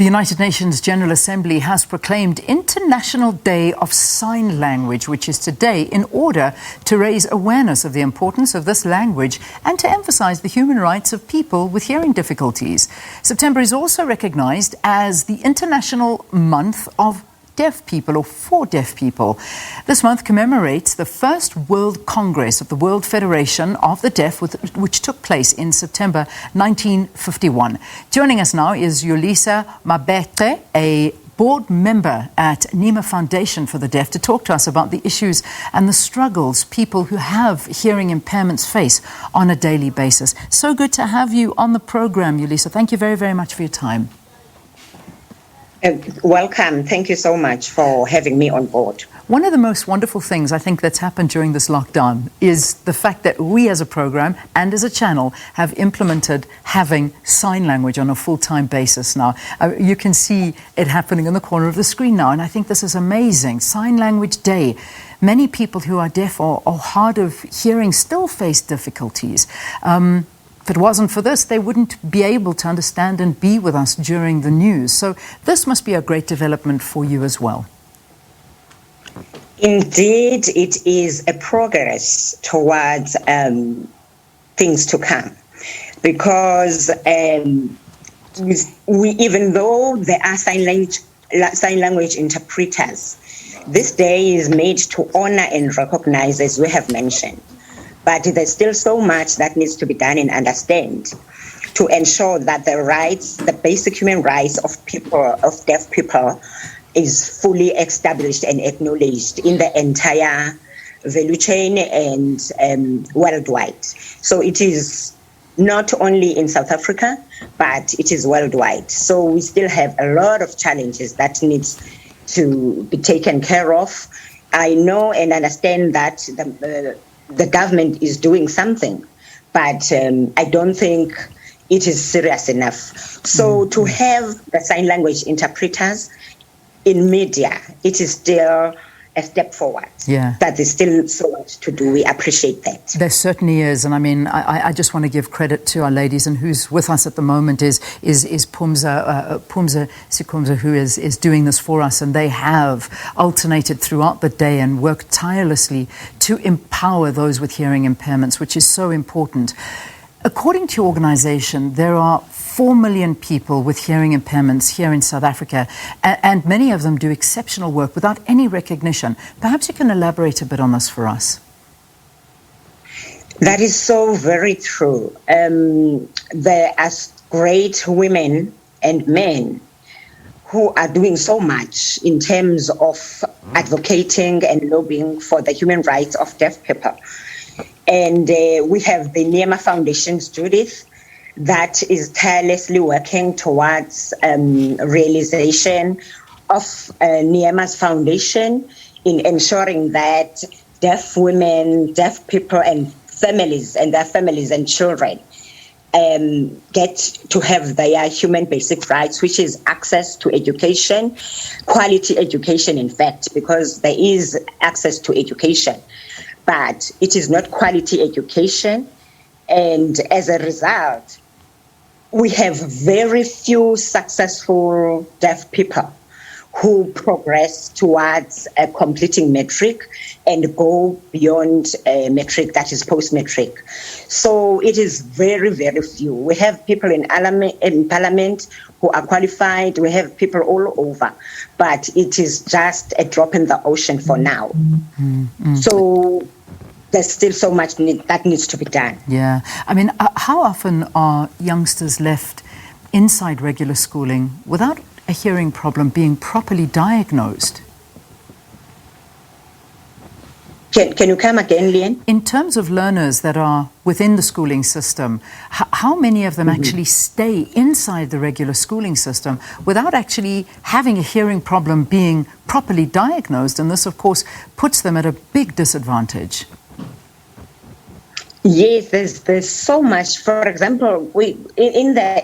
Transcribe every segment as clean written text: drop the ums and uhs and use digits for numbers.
The United Nations General Assembly has proclaimed International Day of Sign Language, which is today, in order to raise awareness of the importance of this language and to emphasise the human rights of people with hearing difficulties. September is also recognised as the International Month of Deaf People, or for deaf people. This month commemorates the first World Congress of the World Federation of the Deaf, which took place in September 1951. Joining us now is Yolisa Mabece, a board member at Neema Foundation for the Deaf, to talk to us about the issues and the struggles people who have hearing impairments face on a daily basis. So good to have you on the program, Yolisa. Thank you very, very much for your time. Welcome. Thank you so much for having me on board. One of the most wonderful things I think that's happened during this lockdown is the fact that we as a program and as a channel have implemented having sign language on a full-time basis now. You can see it happening in the corner of the screen now, and I think this is amazing. Sign Language Day. Many people who are deaf or hard of hearing still face difficulties. If it wasn't for this, they wouldn't be able to understand and be with us during the news. So this must be a great development for you as well. Indeed, it is a progress towards things to come, because even though there are sign language interpreters, this day is made to honor and recognize, as we have mentioned. But there's still so much that needs to be done and understand to ensure that the rights, the basic human rights of people, of deaf people, is fully established and acknowledged in the entire value chain and worldwide. So it is not only in South Africa, but it is worldwide. So we still have a lot of challenges that needs to be taken care of. I know and understand that the government is doing something, but I don't think it is serious enough. So to have the sign language interpreters in media, it is still a step forward. Yeah. But there's still so much to do. We appreciate that. There certainly is. And I mean, I just want to give credit to our ladies, and who's with us at the moment is Phumza Sikumza, who is doing this for us. And they have alternated throughout the day and worked tirelessly to empower those with hearing impairments, which is so important. According to your organization, there are 4 million people with hearing impairments here in South Africa, and many of them do exceptional work without any recognition. Perhaps you can elaborate a bit on this for us. That is so very true. There are great women and men who are doing so much in terms of advocating and lobbying for the human rights of deaf people. And we have the Neema Foundation, Judith, that is tirelessly working towards realization of Neema's foundation in ensuring that deaf women, deaf people and families and their families and children get to have their human basic rights, which is access to education, quality education, in fact, because there is access to education, but it is not quality education. And as a result, we have very few successful deaf people who progress towards completing matric and go beyond matric, that is post-matric. So it is very, very few. We have people in parliament who are qualified. We have people all over, but it is just a drop in the ocean for now. Mm-hmm. So there's still so much that needs to be done. Yeah. I mean, how often are youngsters left inside regular schooling without a hearing problem being properly diagnosed? Can you come again, Leanne? In terms of learners that are within the schooling system, how many of them actually stay inside the regular schooling system without actually having a hearing problem being properly diagnosed? And this, of course, puts them at a big disadvantage. Yes, there's so much. For example, we in the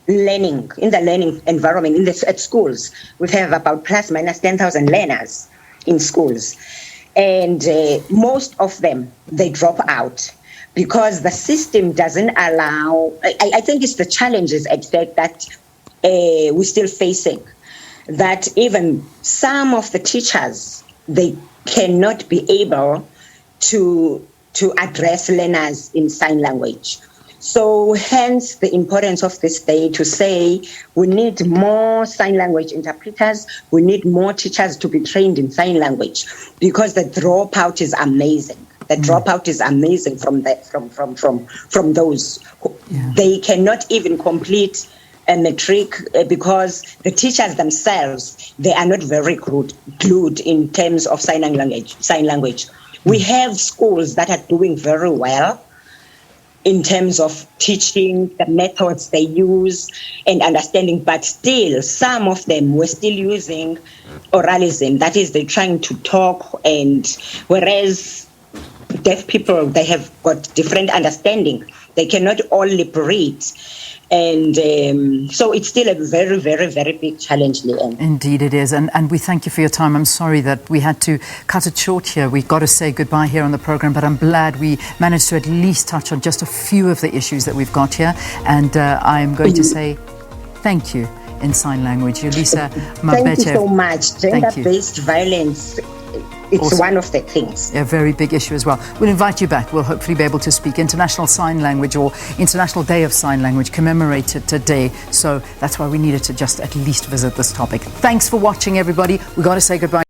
learning environment at schools, we have about plus minus 10,000 learners in schools, and most of them they drop out because the system doesn't allow. I think it's the challenges at that we're still facing, that even some of the teachers, they cannot be able to address learners in sign language. So hence the importance of this day to say we need more sign language interpreters, we need more teachers to be trained in sign language, because the dropout is amazing. The dropout is amazing from those who, they cannot even complete a matric because the teachers themselves, they are not very glued in terms of sign language. We have schools that are doing very well in terms of teaching, the methods they use and understanding, but still some of them were still using oralism. That is, they're trying to talk, and whereas deaf people, they have got different understanding. They cannot all lip read. And so it's still a very, very, very big challenge, Leanne. Indeed it is. And we thank you for your time. I'm sorry that we had to cut it short here. We've got to say goodbye here on the program, but I'm glad we managed to at least touch on just a few of the issues that we've got here. And I'm going to say thank you in sign language. Yolisa Mabece. Thank you so much. Gender-based violence, it's awesome. One of the things. A very big issue as well. We'll invite you back. We'll hopefully be able to speak International Sign Language, or International Day of Sign Language, commemorated today. So that's why we needed to just at least visit this topic. Thanks for watching, everybody. We've got to say goodbye.